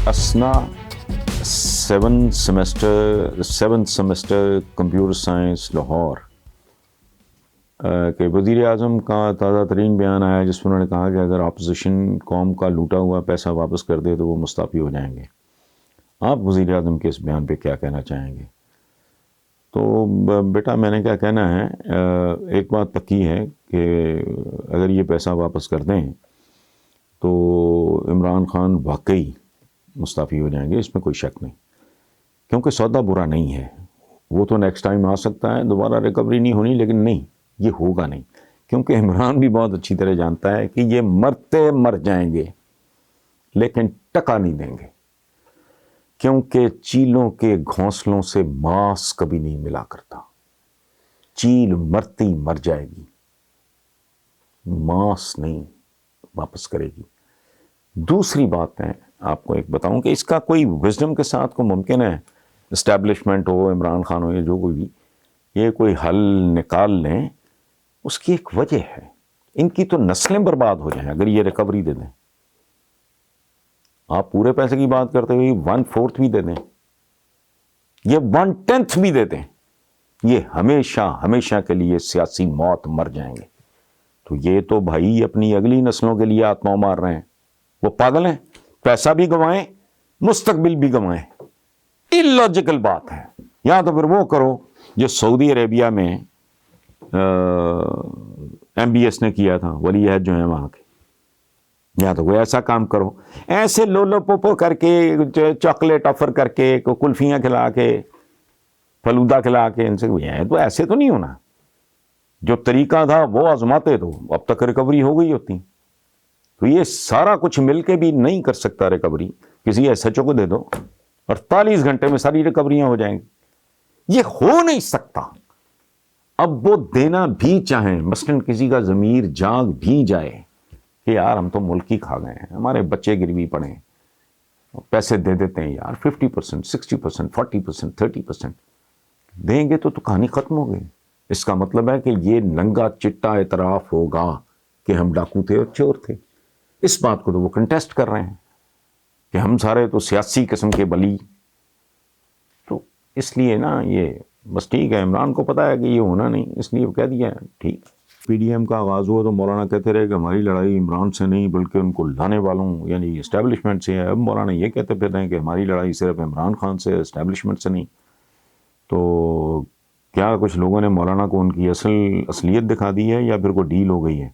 اسنا seventh semester computer science Lahore کہ وزیر اعظم کا تازہ ترین بیان آیا جس میں انہوں نے کہا کہ اگر اپوزیشن قوم کا لوٹا ہوا پیسہ واپس کر دے تو وہ مستعفی ہو جائیں گے. آپ وزیر اعظم کے اس بیان پہ کیا کہنا چاہیں گے؟ تو بیٹا میں نے کیا کہنا ہے، ایک بات پکی ہے کہ اگر یہ پیسہ واپس کر دیں تو عمران خان واقعی مستعفی ہو جائیں گے، اس میں کوئی شک نہیں، کیونکہ سودا برا نہیں ہے. وہ تو نیکسٹ ٹائم آ سکتا ہے، دوبارہ ریکوری نہیں ہونی، لیکن نہیں، یہ ہوگا نہیں، کیونکہ عمران بھی بہت اچھی طرح جانتا ہے کہ یہ مرتے مر جائیں گے لیکن ٹکا نہیں دیں گے، کیونکہ چیلوں کے گھونسلوں سے ماس کبھی نہیں ملا کرتا. چیل مرتی مر جائے گی، ماس نہیں واپس کرے گی. دوسری بات ہے آپ کو ایک بتاؤں کہ اس کا کوئی وزڈم کے ساتھ کو ممکن ہے اسٹیبلشمنٹ ہو، عمران خان ہو یا جو کوئی بھی، یہ کوئی حل نکال لیں. اس کی ایک وجہ ہے، ان کی تو نسلیں برباد ہو جائیں اگر یہ ریکوری دے دیں. آپ پورے پیسے کی بات کرتے ہوئے 1/4 بھی دے دیں، یہ 1/10 بھی دے دیں، یہ ہمیشہ کے لیے سیاسی موت مر جائیں گے. تو یہ تو بھائی اپنی اگلی نسلوں کے لیے آتماؤں مار رہے ہیں. وہ پاگل ہیں، پیسہ بھی گنوائیں، مستقبل بھی گنوائیں. اللاجیکل بات ہے. یا تو پھر وہ کرو جو سعودی عربیہ میں MBS نے کیا تھا، ولی عہد جو ہیں وہاں کے، یا تو کوئی ایسا کام کرو. ایسے لولو پوپو کر کے، چاکلیٹ آفر کر کے، کلفیاں کھلا کے، فلودہ کھلا کے، ان سے تو ایسے تو نہیں ہونا. جو طریقہ تھا وہ آزماتے تو اب تک ریکوری ہو گئی ہوتی. تو یہ سارا کچھ مل کے بھی نہیں کر سکتا ریکوری. کسی SHO کو دے دو، 48 گھنٹے میں ساری ریکوریاں ہو جائیں گی. یہ ہو نہیں سکتا. اب وہ دینا بھی چاہیں، مثلاً کسی کا ضمیر جاگ بھی جائے کہ یار ہم تو ملک ہی کھا گئے ہیں، ہمارے بچے گروی پڑے ہیں، پیسے دے دیتے ہیں یار 50%، 60%، 40%، 30% دیں گے تو کہانی ختم ہو گئی. اس کا مطلب ہے کہ یہ ننگا چٹا اعتراف ہوگا کہ ہم ڈاکو تھے اور چور تھے. اس بات کو تو وہ کنٹیسٹ کر رہے ہیں کہ ہم سارے تو سیاسی قسم کے بلی. تو اس لیے نا یہ بس ٹھیک ہے، عمران کو پتا ہے کہ یہ ہونا نہیں، اس لیے وہ کہہ دیا ہے ٹھیک. PDM کا آغاز ہوا تو مولانا کہتے رہے کہ ہماری لڑائی عمران سے نہیں بلکہ ان کو لانے والوں یعنی اسٹیبلشمنٹ سے ہے. اب مولانا یہ کہتے پھر رہے ہیں کہ ہماری لڑائی صرف عمران خان سے، اسٹیبلشمنٹ سے نہیں. تو کیا کچھ لوگوں نے مولانا کو ان کی اصلیت دکھا دی ہے یا پھر کوئی ڈیل ہو گئی ہے؟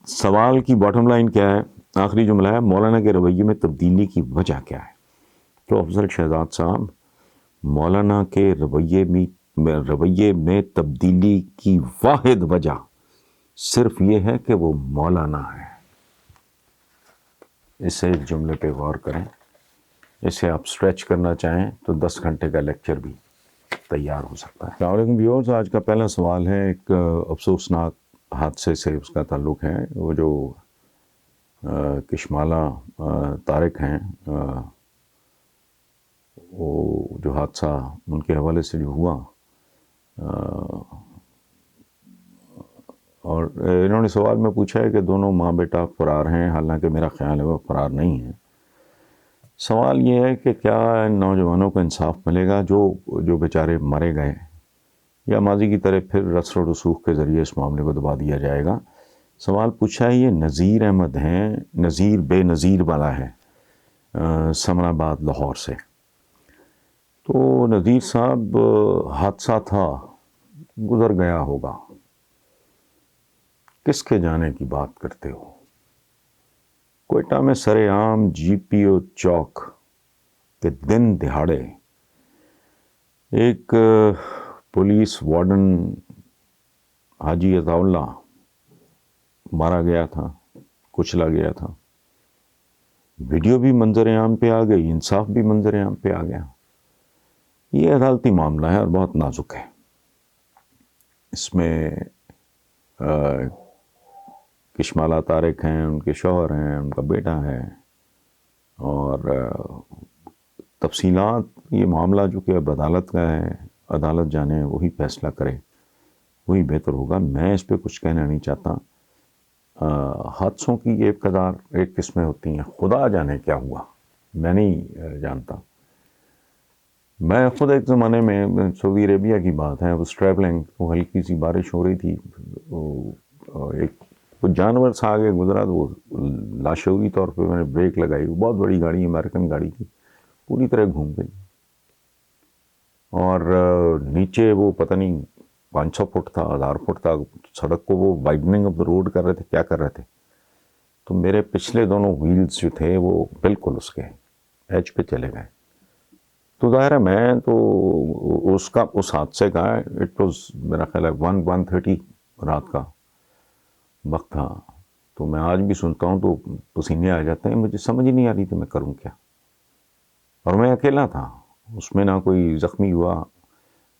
سوال کی باٹم لائن کیا ہے؟ آخری جملہ ہے مولانا کے رویے میں تبدیلی کی وجہ کیا ہے؟ تو افضل شہزاد صاحب، مولانا کے رویے میں تبدیلی کی واحد وجہ صرف یہ ہے کہ وہ مولانا ہے. اسے ایک جملے پہ غور کریں. اسے آپ سٹریچ کرنا چاہیں تو 10 گھنٹے کا لیکچر بھی تیار ہو سکتا ہے. السلام علیکم ویورز، آج کا پہلا سوال ہے ایک افسوسناک حادثے سے اس کا تعلق ہے. وہ جو کشمالہ طارق ہیں، وہ جو حادثہ ان کے حوالے سے جو ہوا، اور انہوں نے سوال میں پوچھا ہے کہ دونوں ماں بیٹا فرار ہیں، حالانکہ میرا خیال ہے وہ فرار نہیں ہیں. سوال یہ ہے کہ کیا ان نوجوانوں کو انصاف ملے گا جو بیچارے مارے گئے، یا ماضی کی طرح پھر رسر و رسوخ کے ذریعے اس معاملے کو دبا دیا جائے گا؟ سوال پوچھا ہے یہ نذیر احمد ہیں، نذیر بے نظیر والا ہے، سمن آباد لاہور سے. تو نذیر صاحب، حادثہ تھا، گزر گیا ہوگا، کس کے جانے کی بات کرتے ہو؟ کوئٹہ میں سر عام GPO چوک کے دن دہاڑے ایک پولیس وارڈن حاجی عطا اللہ مارا گیا تھا، کچلا گیا تھا. ویڈیو بھی منظر عام پہ آ گئی، انصاف بھی منظر عام پہ آ گیا. یہ عدالتی معاملہ ہے اور بہت نازک ہے. اس میں کشمالہ طارق ہیں، ان کے شوہر ہیں، ان کا بیٹا ہے، اور تفصیلات یہ معاملہ جو کہ اب عدالت کا ہے، عدالت جانے وہی فیصلہ کرے، وہی بہتر ہوگا. میں اس پہ کچھ کہنا نہیں چاہتا. حادثوں کی ایک قسمیں ہوتی ہیں، خدا جانے کیا ہوا. میں نہیں جانتا. میں خود ایک زمانے میں سعودی عربیہ کی بات ہے, اس ٹریولنگ تو ہلکی سی بارش ہو رہی تھی, ایک کچھ جانور سا آگے گزرا تو وہ لاشعوری طور پہ میں نے بریک لگائی. وہ بہت بڑی گاڑی, امریکن گاڑی تھی, پوری طرح گھوم گئی, اور نیچے وہ پتہ نہیں 500 فٹ تھا, 1000 فٹ تھا سڑک کو, وہ وائڈننگ آف دا روڈ کر رہے تھے, کیا کر رہے تھے, تو میرے پچھلے دونوں ویلز جو تھے وہ بالکل اس کے ایج پہ چلے گئے. تو ظاہر ہے میں تو اس حادثے کا, اٹ واز میرا خیال ہے 1:30 رات کا وقت تھا. تو میں آج بھی سنتا ہوں تو پسینے آ جاتے ہیں, مجھے سمجھ ہی نہیں آ رہی تھی میں کروں کیا, اور میں اکیلا تھا, اس میں نہ کوئی زخمی ہوا,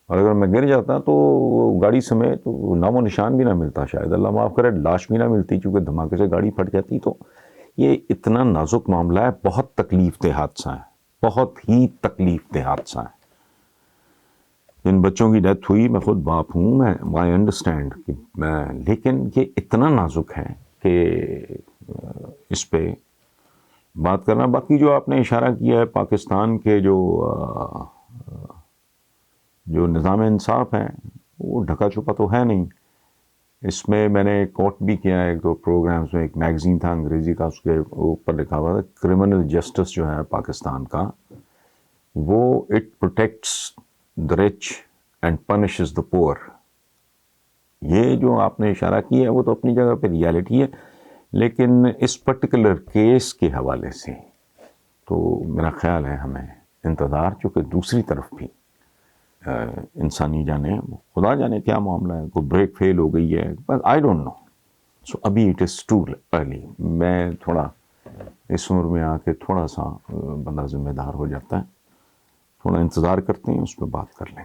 اور اگر میں گر جاتا تو گاڑی سمیت تو نام و نشان بھی نہ ملتا, شاید اللہ معاف کرے لاش بھی نہ ملتی, چونکہ دھماکے سے گاڑی پھٹ جاتی. تو یہ اتنا نازک معاملہ ہے, بہت تکلیف دہ حادثہ ہے, بہت ہی تکلیف دہ حادثہ ہے. جن بچوں کی ڈیتھ ہوئی, میں خود باپ ہوں, میں آئی انڈرسٹینڈ کہ لیکن یہ اتنا نازک ہے کہ اس پہ بات کرنا. باقی جو آپ نے اشارہ کیا ہے پاکستان کے جو نظام انصاف ہے وہ ڈھکا چھپا تو ہے نہیں. اس میں میں نے کوٹ بھی کیا ہے, ایک دو پروگرامز میں, ایک میگزین تھا انگریزی کا, اس کے اوپر لکھا ہوا تھا کرمنل جسٹس جو ہے پاکستان کا, وہ it protects the rich and punishes the poor. یہ جو آپ نے اشارہ کیا ہے وہ تو اپنی جگہ پہ ریالٹی ہے, لیکن اس پرٹیکولر کیس کے حوالے سے تو میرا خیال ہے ہمیں انتظار, چونکہ دوسری طرف بھی انسانی جانے, خدا جانے کیا معاملہ ہے, کوئی بریک فیل ہو گئی ہے, بس آئی ڈونٹ نو. سو ابھی اٹ از ٹو ارلی. میں تھوڑا اس عمر میں آ کے تھوڑا سا بندہ ذمہ دار ہو جاتا ہے, تھوڑا انتظار کرتے ہیں, اس پہ بات کر لیں.